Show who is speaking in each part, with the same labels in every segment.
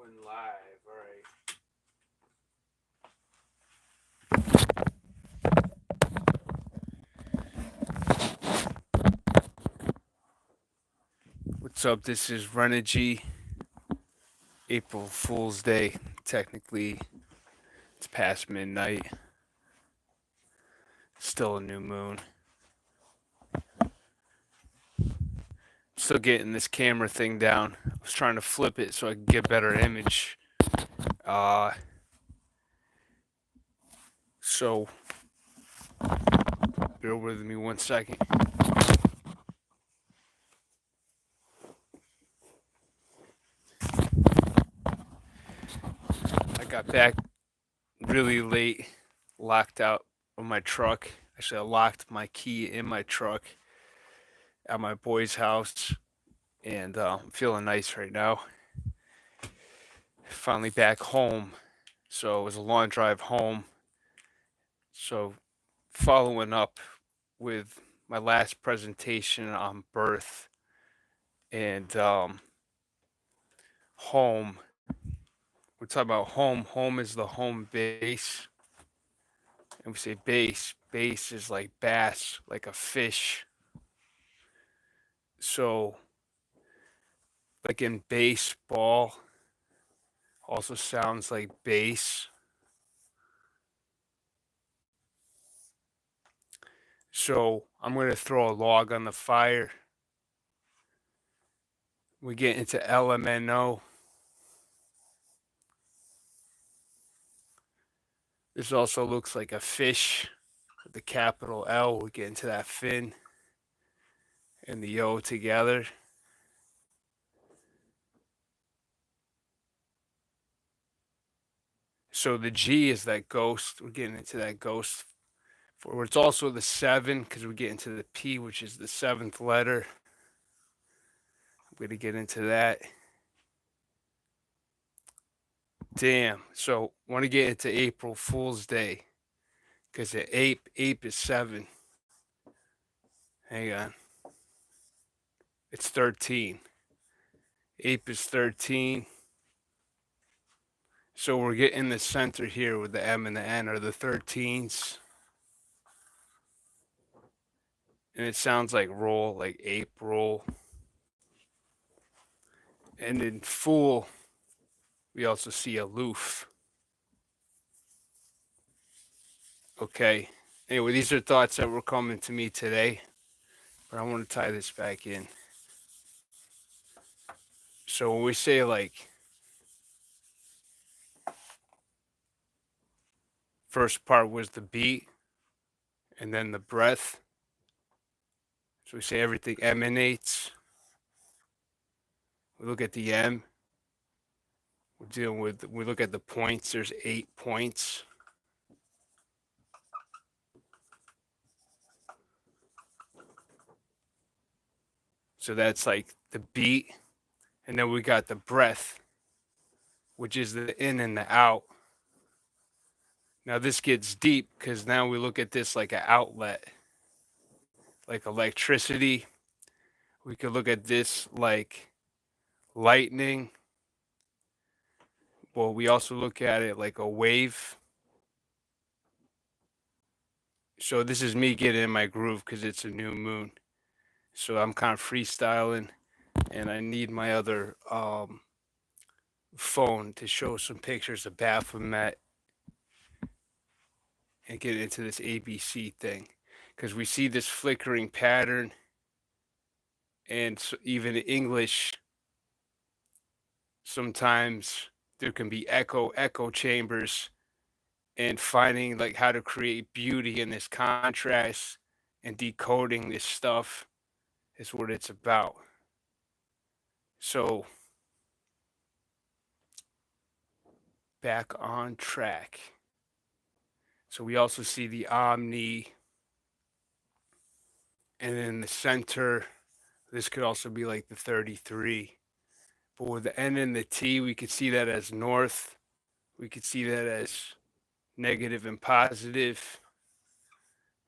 Speaker 1: Going live. All right. What's up? This is Renergy. April Fool's Day. Technically, it's past midnight. Still a new moon. Still getting this camera thing down. I was trying to flip it so I could get better image. Uh, so bear with me 1 second. I got back really late, locked out of my truck. Actually, I locked my key in my truck at my boy's house, and I'm feeling nice right now. Finally back home, so it was a long drive home. So, following up with my last presentation on birth and home, we're talking about home. Home is the home base, and we say base. Base is like bass, like a fish. So, like in baseball, also sounds like base. So, I'm going to throw a log on the fire. We get into LMNO. This also looks like a fish with the capital L. We get into that fin and the O together. So the G is that ghost. We're getting into that ghost. For it's also the 7 because we get into the P, which is the 7th letter. I'm going to get into that. Damn. So want to get into April Fool's Day because the ape is 7. Hang on. It's 13. Ape is 13. So we're getting the center here with the M and the N are the 13s. And it sounds like roll, like ape roll. And in fool, we also see aloof. Okay. Anyway, these are thoughts that were coming to me today, but I want to tie this back in. So when we say like first part was the beat and then the breath. So we say everything emanates. We look at the M. We look at the points. There's 8 points. So that's like the beat. And then we got the breath, which is the in and the out. Now this gets deep because now we look at this like an outlet, like electricity. We could look at this like lightning. Well, we also look at it like a wave. So this is me getting in my groove because it's a new moon. So I'm kind of freestyling, and I need my other phone to show some pictures of BASSment and get into this ABC thing because we see this flickering pattern, and so even in English, sometimes there can be echo chambers, and finding like how to create beauty in this contrast and decoding this stuff is what it's about. So back on track. So we also see the omni, and in the center, this could also be like the 33. But with the N and the T, we could see that as north. We could see that as negative and positive.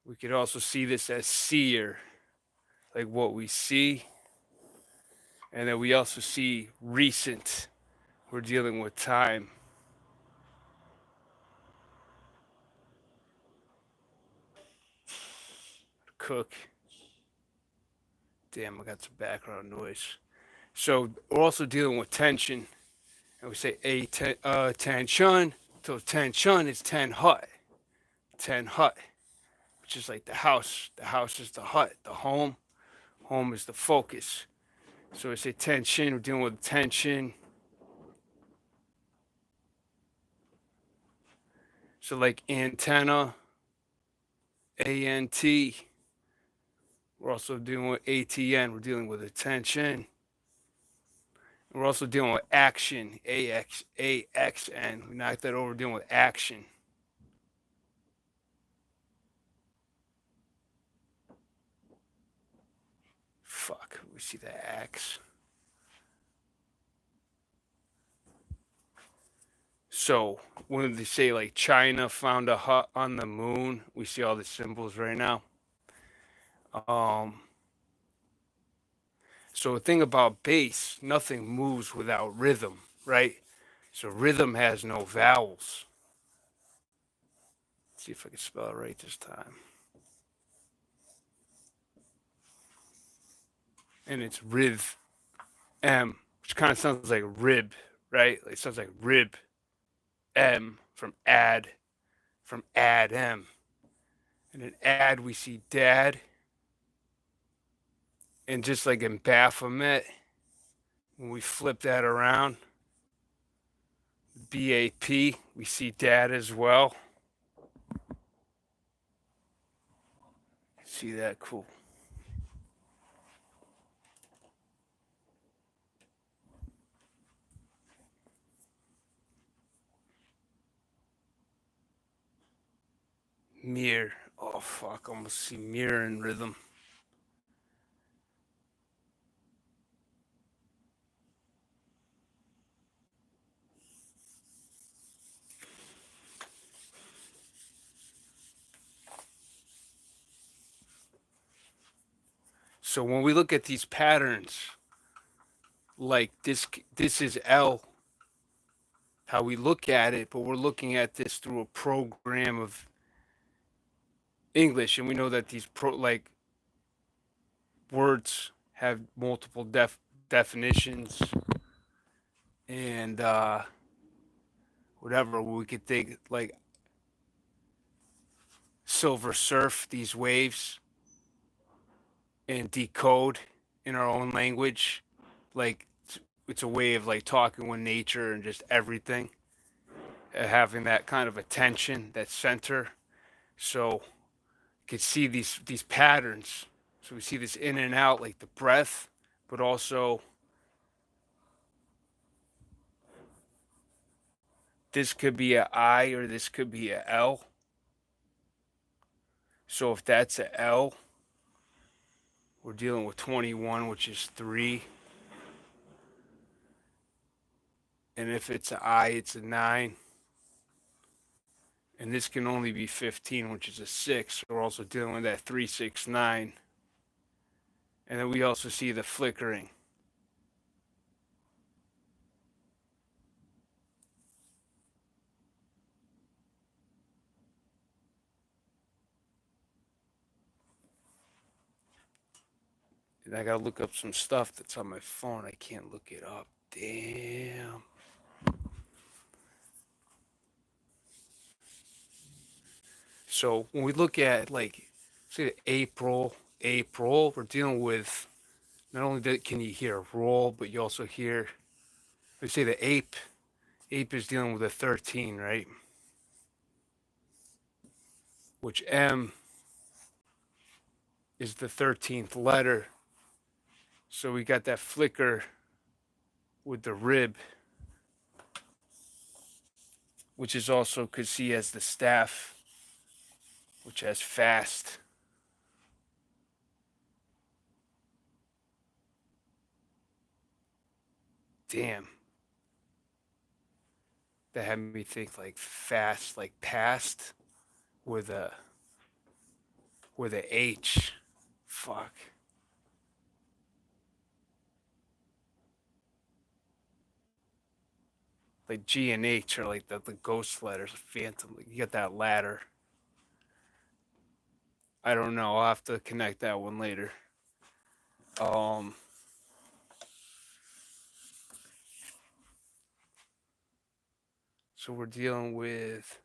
Speaker 1: We could also see this as seer, like what we see. And then we also see recent, we're dealing with time. Cook. Damn, I got some background noise. So we're also dealing with tension, and we say tension. So tension is ten hut, which is like the house. The house is the hut, the home. Home is the focus. So we say tension. We're dealing with tension. So like antenna, ANT. We're also dealing with ATN. We're dealing with attention. We're also dealing with action, AXN. We knocked that over, we're dealing with action. Fuck, we see the X. So when they say like China found a hut on the moon, we see all the symbols right now. Um, so the thing about bass, nothing moves without rhythm, right? So rhythm has no vowels. Let's see if I can spell it right this time. And it's rhythm, which kind of sounds like rib, right? It sounds like rib, M from add M. And in add, we see dad. And just like in BASSment, when we flip that around, BAP, we see dad as well. See that? Cool. Mirror. Oh, fuck. I almost see mirror in rhythm. So when we look at these patterns, like this is L, how we look at it, but we're looking at this through a program of English, and we know that these like words have multiple definitions, and whatever we could think like silver surf these waves and decode in our own language, like it's a way of like talking with nature and just everything, having that kind of attention, that center. So you could see these patterns. So we see this in and out, like the breath, but also this could be a I or this could be a L. So if that's a L, we're dealing with 21, which is 3. And if it's an I, it's a 9. And this can only be 15, which is a 6. So we're also dealing with that 3, 6, 9. And then we also see the flickering. And I gotta look up some stuff that's on my phone. I can't look it up. Damn. So when we look at like say April, we're dealing with not only that can you hear roll, but you also hear let's say the ape. Ape is dealing with a 13, right? Which M is the 13th letter. So we got that flicker with the rib, which is also could see as the staff, which has fast. Damn. That had me think like fast, like past with a H. Fuck. like G and H are like the ghost letters, phantom. You get that ladder. I don't know. I'll have to connect that one later. Um, so we're dealing with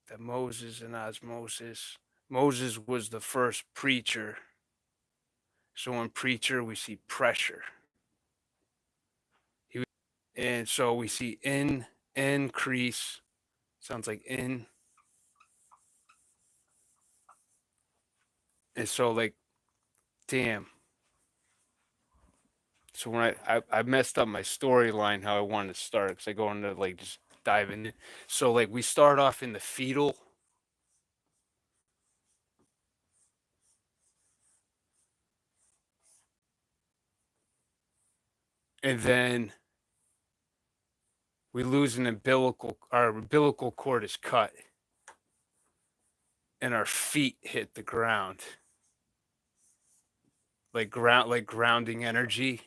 Speaker 1: the Moses and osmosis. Moses was the first preacher. So in preacher, we see pressure. And so we see increase. Sounds like in. And so like, damn. So when I messed up my storyline how I wanted to start because I go into like just dive in. So like we start off in the fetal. And then we lose an umbilical, our umbilical cord is cut and our feet hit the ground. Like grounding energy.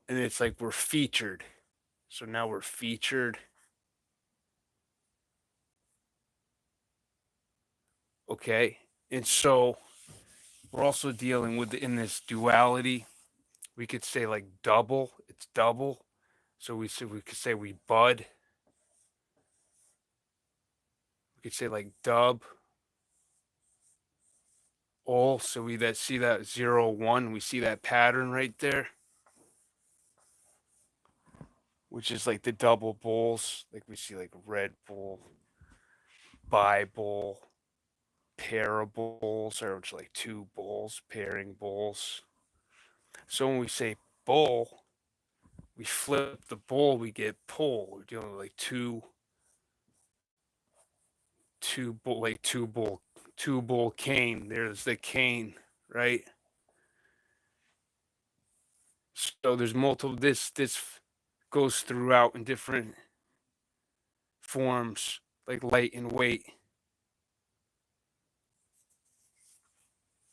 Speaker 1: And it's like we're featured. So now we're featured. Okay. And so we're also dealing with in this duality. We could say like double. It's double. So we could say we bud. We could say like dub. All. So we that see that 0, 1. We see that pattern right there, which is like the double bowls. Like we see like Red Bull, Bible, parables, or it's like two bowls, pairing bowls. So when we say bowl, we flip the bowl, we get pole. We're dealing with like two bowl cane. There's the cane, right? So there's multiple. This goes throughout in different forms, like light and weight.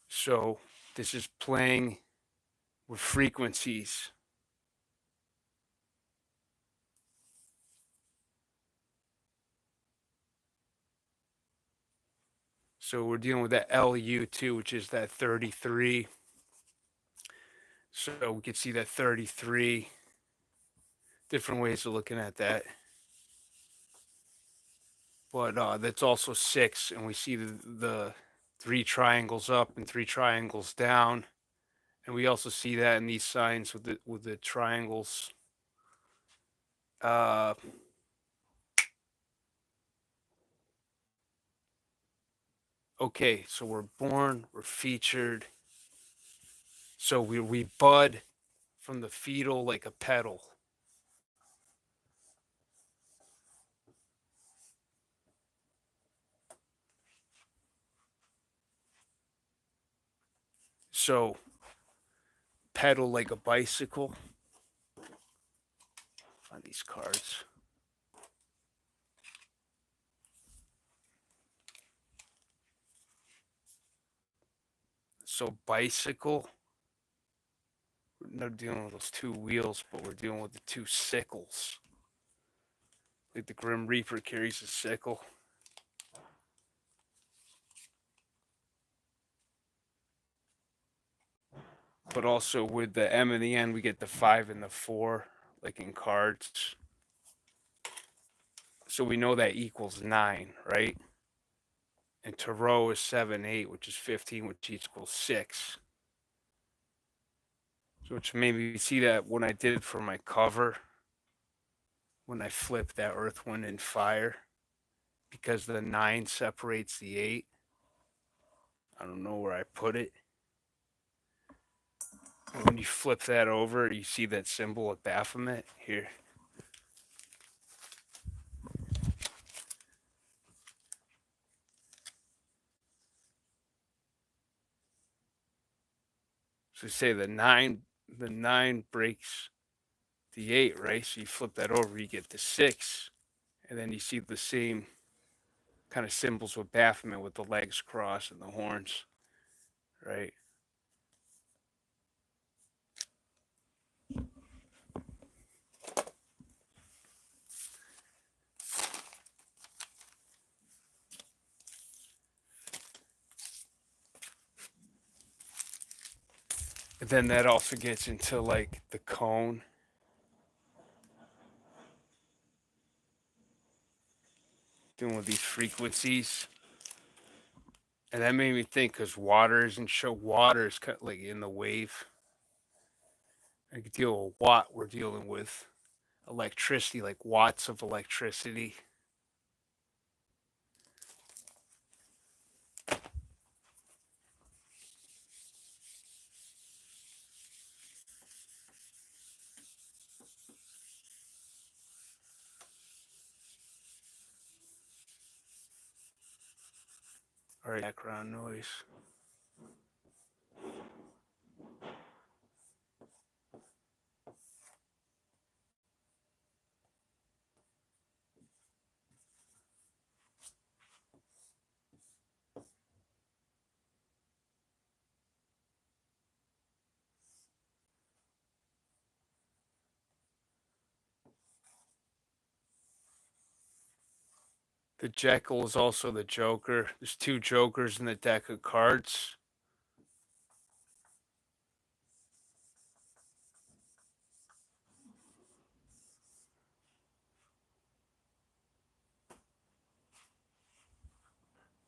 Speaker 1: So this is playing with frequencies. So we're dealing with that LU2, which is that 33. So we can see that 33, different ways of looking at that. But that's also 6, and we see the 3 triangles up and 3 triangles down. And we also see that in these signs with the triangles. Uh, okay, so we're born, we're featured. So we bud from the fetal like a petal. So pedal like a bicycle on these cards. So bicycle, we're not dealing with those 2 wheels, but we're dealing with the 2 sickles. Like the Grim Reaper carries a sickle. But also with the M and the N, we get the 5 and the 4, like in cards. So we know that equals 9, right? And Tarot is 7, 8, which is 15, which equals 6. So which made me see that when I did it for my cover, when I flipped that Earth, Wind, and Fire, because the 9 separates the 8. I don't know where I put it. And when you flip that over, you see that symbol of BASSment here. So say the nine breaks the 8, right? So you flip that over, you get the 6, and then you see the same kind of symbols with BASSment with the legs crossed and the horns, right? But then that also gets into like the cone. Doing with these frequencies. And that made me think because water isn't show water is kind of like in the wave. I could deal with watt. We're dealing with electricity, like watts of electricity. All right, background noise. The Jekyll is also the Joker. There's two Jokers in the deck of cards.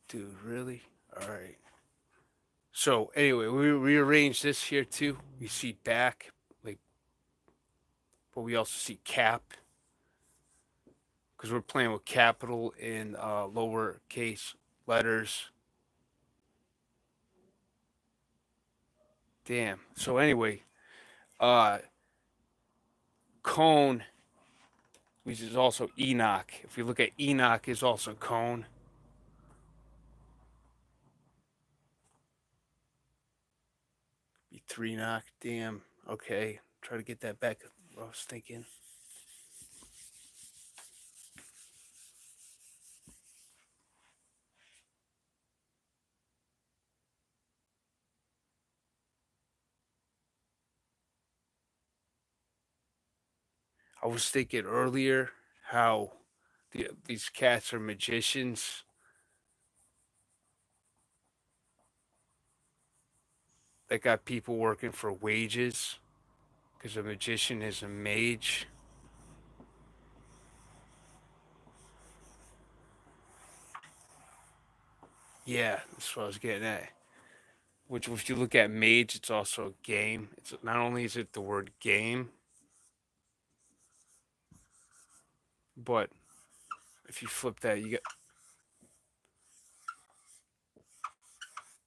Speaker 1: Dude, really? All right. So anyway, we rearrange this here too. We see back, like, but we also see cap because we're playing with capital and lowercase letters. Damn. So anyway, uh, cone, which is also Enoch. If we look at Enoch, is also cone. Be three knock. Damn. Okay. Try to get that back. I was thinking. I was thinking earlier how these cats are magicians. They got people working for wages because a magician is a mage. Yeah, that's what I was getting at. Which, if you look at mage, it's also a game. It's not only is it the word game, but if you flip that, you get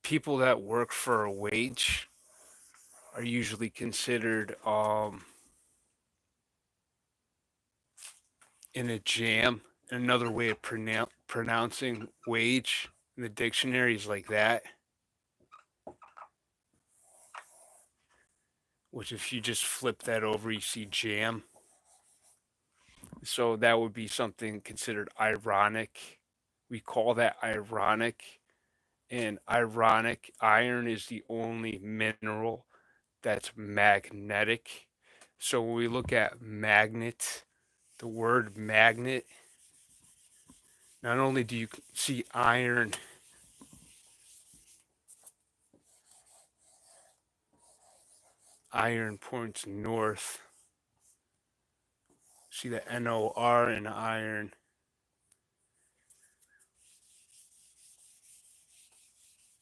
Speaker 1: people that work for a wage are usually considered in a jam. Another way of pronouncing wage in the dictionary is like that. Which, if you just flip that over, you see jam. So that would be something considered ironic. We call that ironic. And ironic, iron is the only mineral that's magnetic. So when we look at magnet, the word magnet, not only do you see iron points north. See the NOR in iron.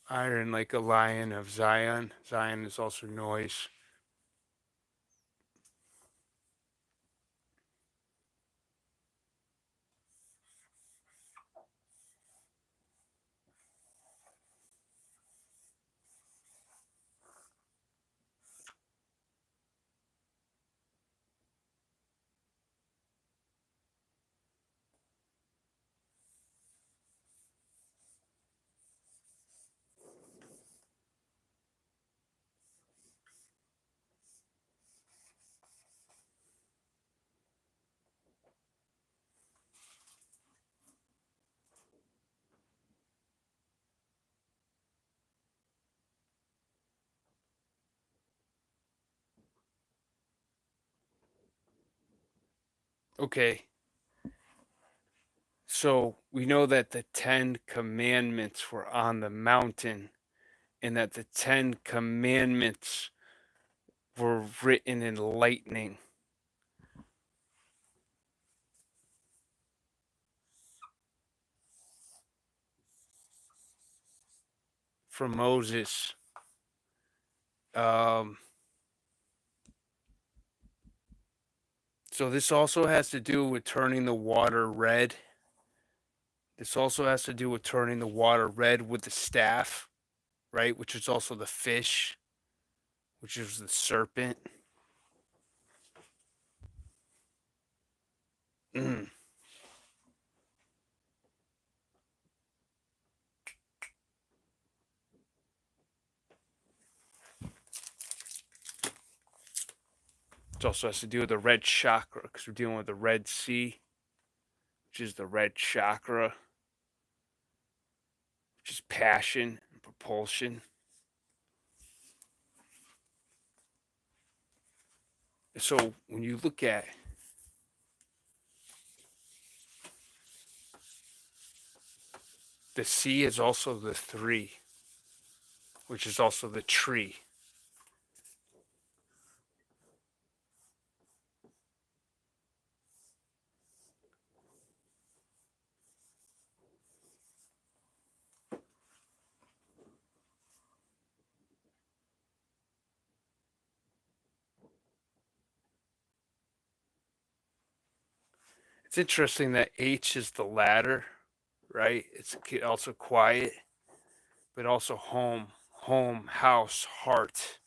Speaker 1: Iron like a lion of Zion. Zion is also noise. Okay, so we know that the Ten Commandments were on the mountain and that the Ten Commandments were written in lightning from Moses. Um, so this also has to do with turning the water red. This also has to do with turning the water red with the staff, right? Which is also the fish, which is the serpent. Mm. It also has to do with the red chakra because we're dealing with the Red Sea, which is the red chakra, which is passion and propulsion. So when you look at the sea is also the 3, which is also the tree. It's interesting that H is the ladder, right? It's also quiet, but also home, house, heart.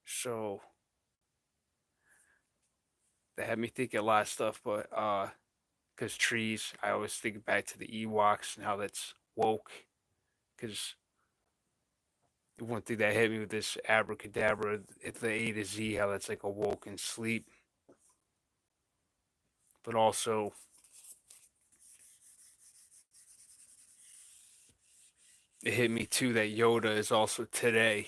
Speaker 1: So that had me thinking a lot of stuff, but because trees, I always think back to the Ewoks and how that's woke. Because the one thing that hit me with this abracadabra, it's the A to Z, how that's like awoke and sleep, but also it hit me too that Yoda is also today.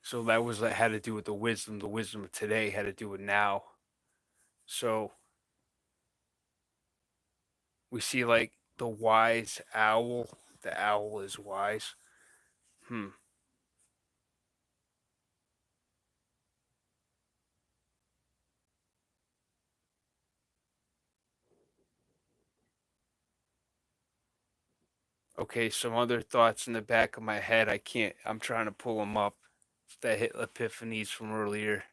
Speaker 1: So that was that had to do with the wisdom. The wisdom of today had to do with now. So we see like the wise owl. The owl is wise. Hmm. Okay, some other thoughts in the back of my head. I can't. I'm trying to pull them up. That hit epiphanies from earlier.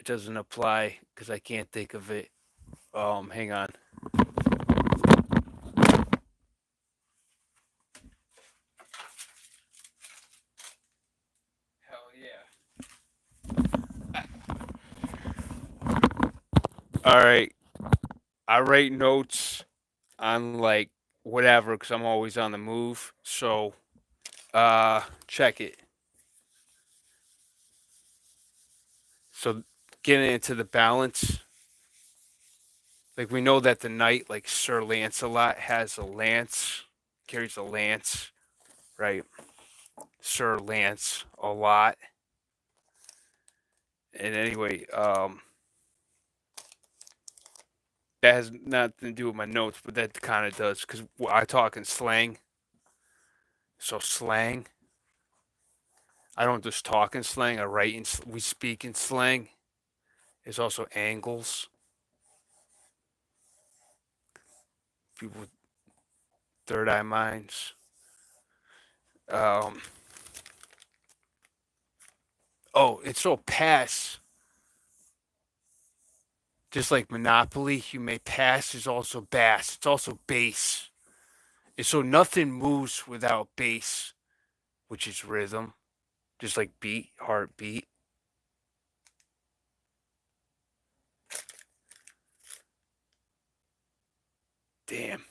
Speaker 1: It doesn't apply because I can't think of it. Hang on. Hell yeah. All right. I write notes on like whatever because I'm always on the move. So, check it. So, getting into the balance, like we know that the knight, like Sir Lancelot, has a lance, carries a lance, right? Sir Lance a lot. And anyway, that has nothing to do with my notes, but that kind of does because I talk in slang. So slang, I don't just talk in slang. I write in. We speak in slang. There's also angles. People with third eye minds. Um, it's so pass. Just like Monopoly, you may pass is also bass. It's also bass. And so nothing moves without bass, which is rhythm. Just like beat, heartbeat. Damn.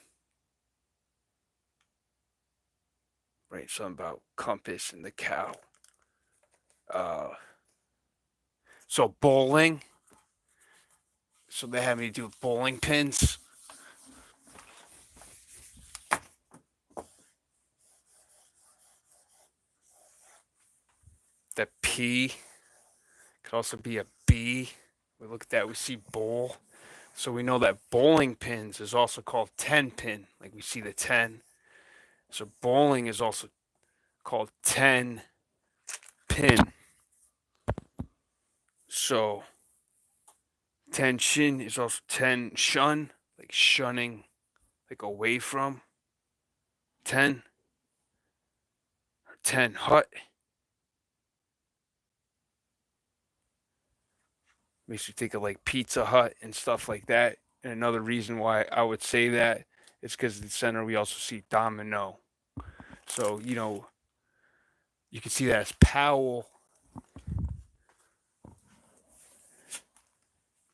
Speaker 1: Right, something about compass and the cow. Uh, so bowling. So they have me do bowling pins. P. Could also be a B. We look at that, we see bowl. So we know that bowling pins is also called 10 pin, like we see the 10. So bowling is also called 10 pin. So tension is also 10 shun, like shunning, like away from. 10 or 10 hut. Makes you think of like Pizza Hut and stuff like that. And another reason why I would say that is because in the center we also see domino. So, you can see that as Powell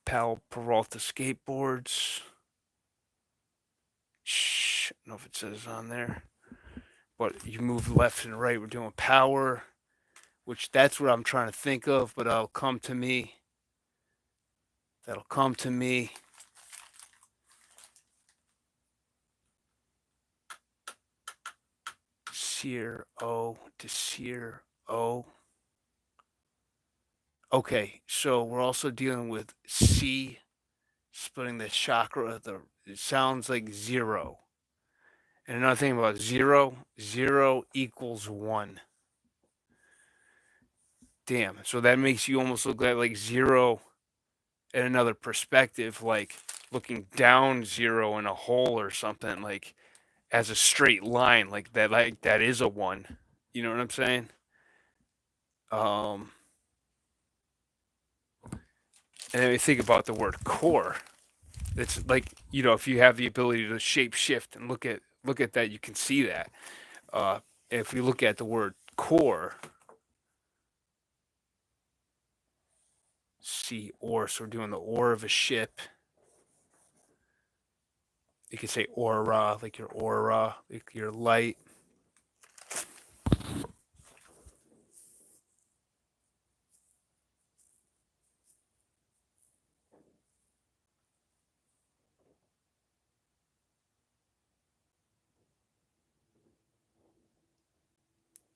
Speaker 1: Peralta skateboards. I don't know if it says on there. But you move left and right. We're doing power, which that's what I'm trying to think of, but that'll come to me. That'll come to me. Sear O to Sear O. Okay, so we're also dealing with C, splitting the chakra. It sounds like 0. And another thing about 0, 0 equals 1. Damn. So that makes you almost look like 0 in another perspective, like looking down 0 in a hole or something, like as a straight line, like that is a 1. You know what I'm saying? Um, and then we think about the word core. It's like, if you have the ability to shape shift and look at that, you can see that. If we look at the word core, see ore, so we're doing the ore of a ship. You could say aura, like your aura, like your light.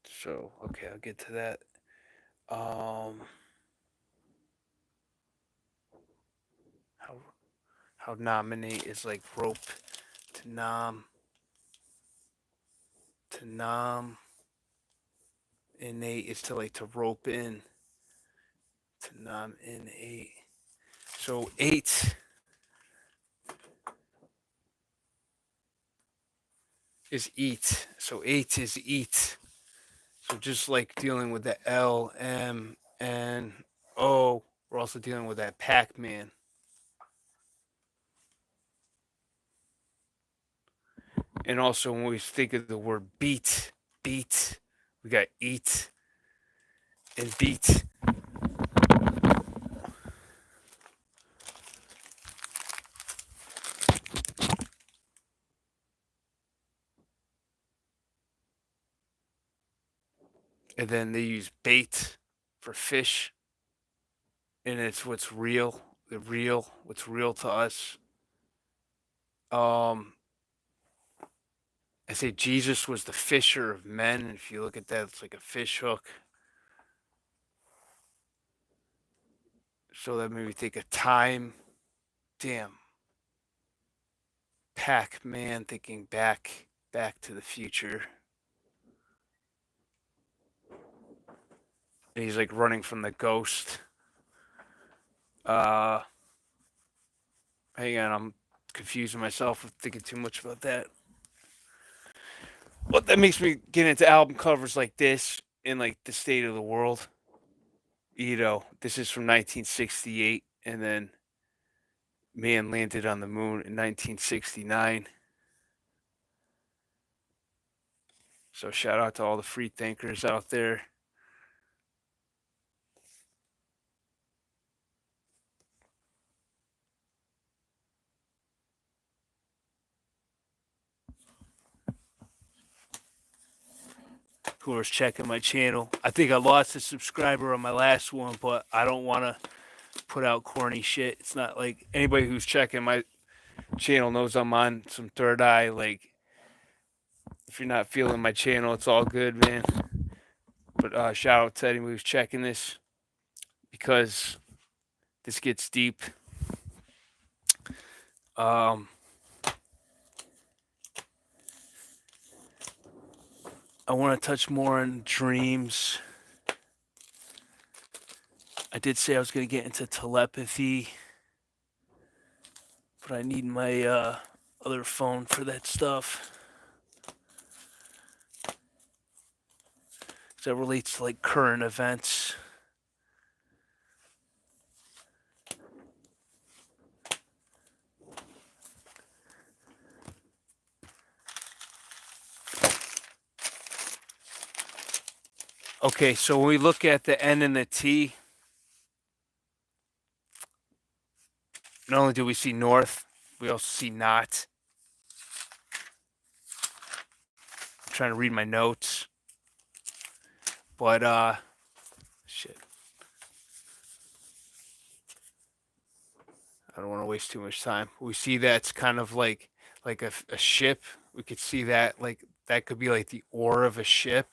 Speaker 1: So, okay, I'll get to that. How nominate is like rope to nom. Innate is to like to rope in. To nom innate. So 8 is eat. So 8 is eat. So just like dealing with the L, M, N, O, we're also dealing with that Pac-Man. And also when we think of the word beat, we got eat and beat. And then they use bait for fish. And it's what's real, what's real to us. I say Jesus was the fisher of men. And if you look at that, it's like a fish hook. So that made me think of time. Damn. Pac-Man, thinking back to the future. And he's like running from the ghost. Hang on, I'm confusing myself with thinking too much about that. Well, that makes me get into album covers like this in like the state of the world. This is from 1968, and then man landed on the moon in 1969. So shout out to all the free thinkers out there. Who was checking my channel. I think I lost a subscriber on my last one, but I don't want to put out corny shit. It's not like anybody who's checking my channel knows I'm on some third eye. Like, if you're not feeling my channel, it's all good, man. But shout out to anyone who's checking this because this gets deep. Um, I want to touch more on dreams. I did say I was going to get into telepathy, but I need my other phone for that stuff. That relates to like current events. Okay, so when we look at the N and the T, not only do we see north, we also see not. I'm trying to read my notes. But shit. I don't want to waste too much time. We see that's kind of like a ship. We could see that like that could be like the oar of a ship.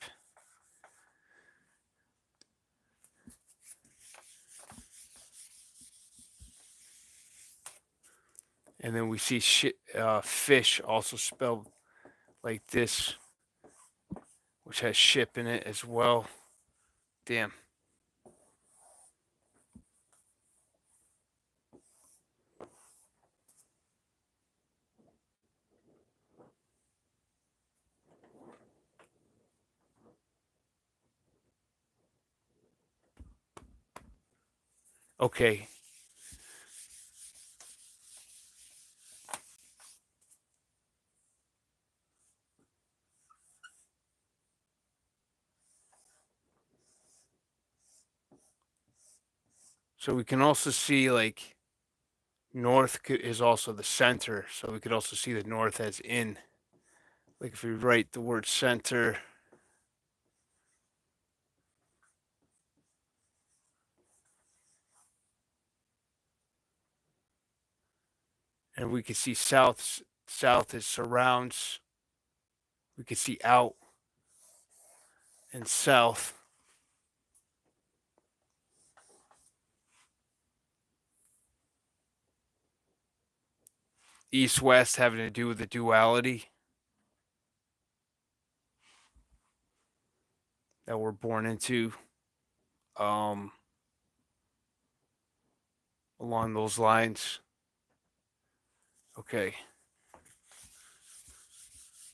Speaker 1: And then we see fish also spelled like this, which has ship in it as well. Damn. Okay. So we can also see like north is also the center. So we could also see the north as in. Like if we write the word center, and we could see south. South is surrounds. We could see out and south. East west having to do with the duality that we're born into. Um, Along those lines. Okay.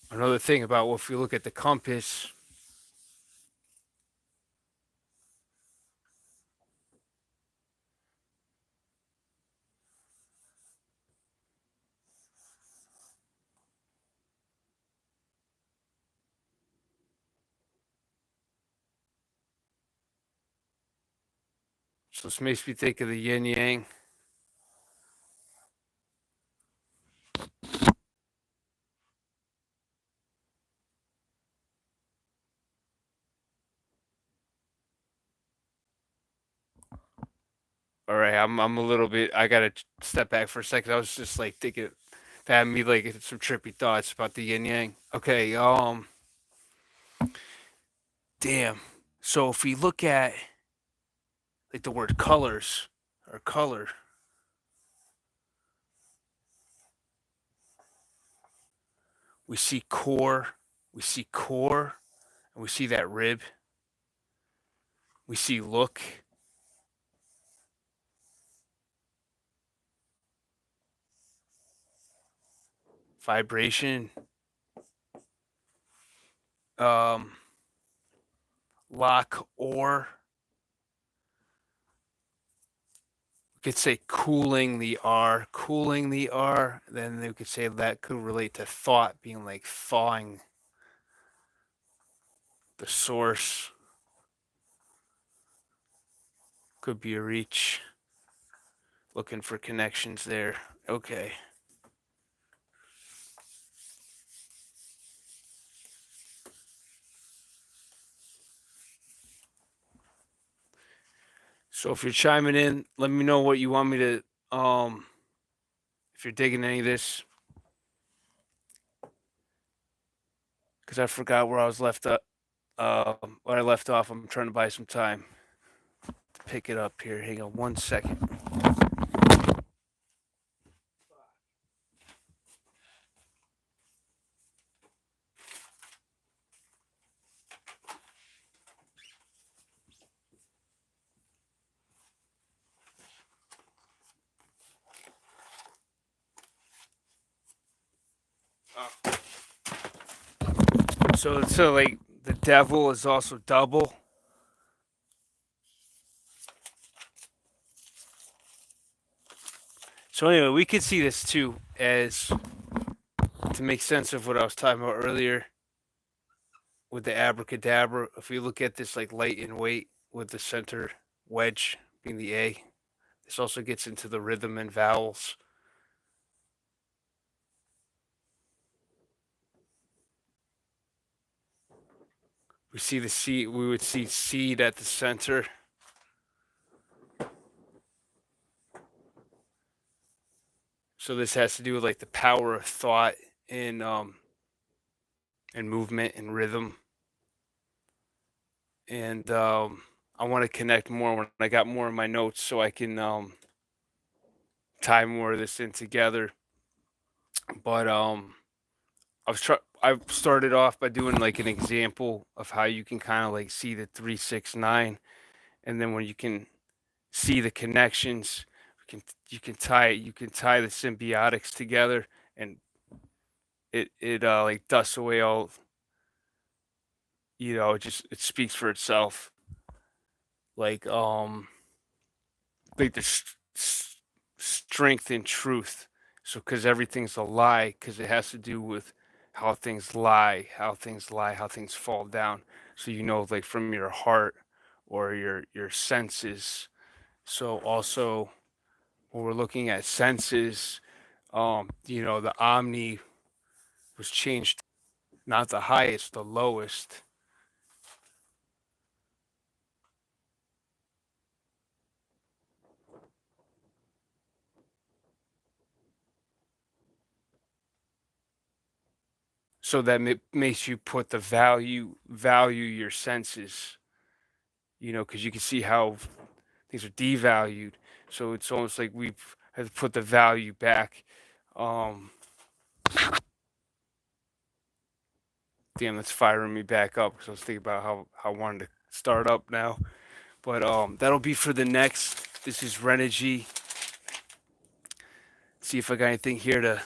Speaker 1: Another thing about if we look at the compass, so this makes me think of the yin yang. All right, I'm a little bit. I gotta step back for a second. I was just like thinking, having me like some trippy thoughts about the yin yang. Okay, damn. So if we look at like the word colors or color, we see core, and we see that rib. We see look. Vibration. Um, Lock or we could say cooling the R, Then we could say that could relate to thought, being like thawing the source. Could be a reach. Looking for connections there. Okay. So if you're chiming in, let me know what you want me to if you're digging any of this. Because I forgot where I was left up. where I left off. I'm trying to buy some time to pick it up here. Hang on 1 second. So like the devil is also double. So anyway, we could see this too as to make sense of what I was talking about earlier with the abracadabra. If we look at this like light and weight with the center wedge being the A, this also gets into the rhythm and vowels. We see the seed. We would see seed at the center. So this has to do with like the power of thought and movement and rhythm. And I want to connect more when I got more of my notes so I can tie more of this in together. But I started off by doing like an example of how you can kind of like see the 369, and then when you can see the connections, you can tie the symbiotics together, and it like dusts away all, it just it speaks for itself. Like like the strength and truth. So because everything's a lie, because it has to do with how things lie, how things fall down. So like from your heart or your senses. So also when we're looking at senses, the omni was changed, not the highest, the lowest. So that makes you put the value your senses, because you can see how things are devalued. So it's almost like we've had to put the value back. Um, Damn, that's firing me back up because I was thinking about how I wanted to start up now. But that'll be for the next. This is Renergy. See if I got anything here to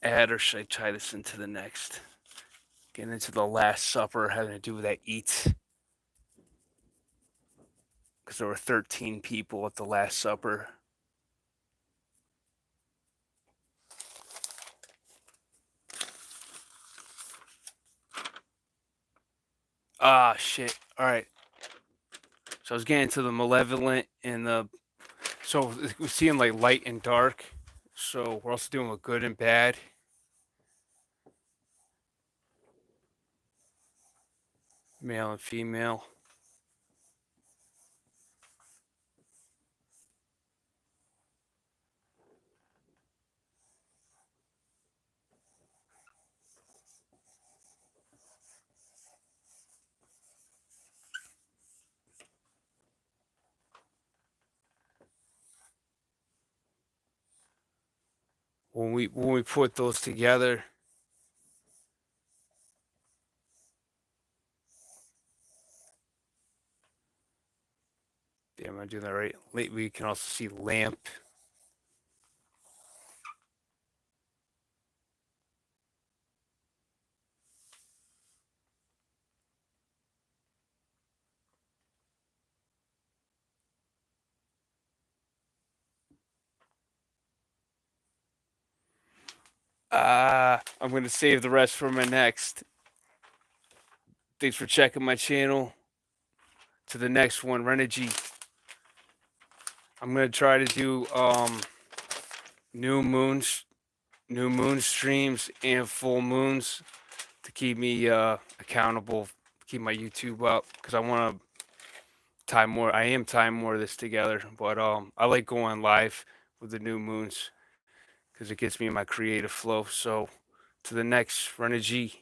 Speaker 1: add, or should I tie this into the next? Getting into the Last Supper, having to do with that eat. Because there were 13 people at the Last Supper. Ah, shit. All right. So I was getting to the malevolent and the. So we're seeing like light and dark. So we're also doing with good and bad. Male and female. When we put those together, damn, am I doing that right? Late we can also see lamp. I'm gonna save the rest for my next. Thanks for checking my channel. To the next one, Renergy. I'm gonna try to do new moons, new moon streams and full moons to keep me accountable, keep my YouTube up because I want to tie more. I am tying more of this together, but I like going live with the new moons because it gets me in my creative flow. So to the next, Renergy.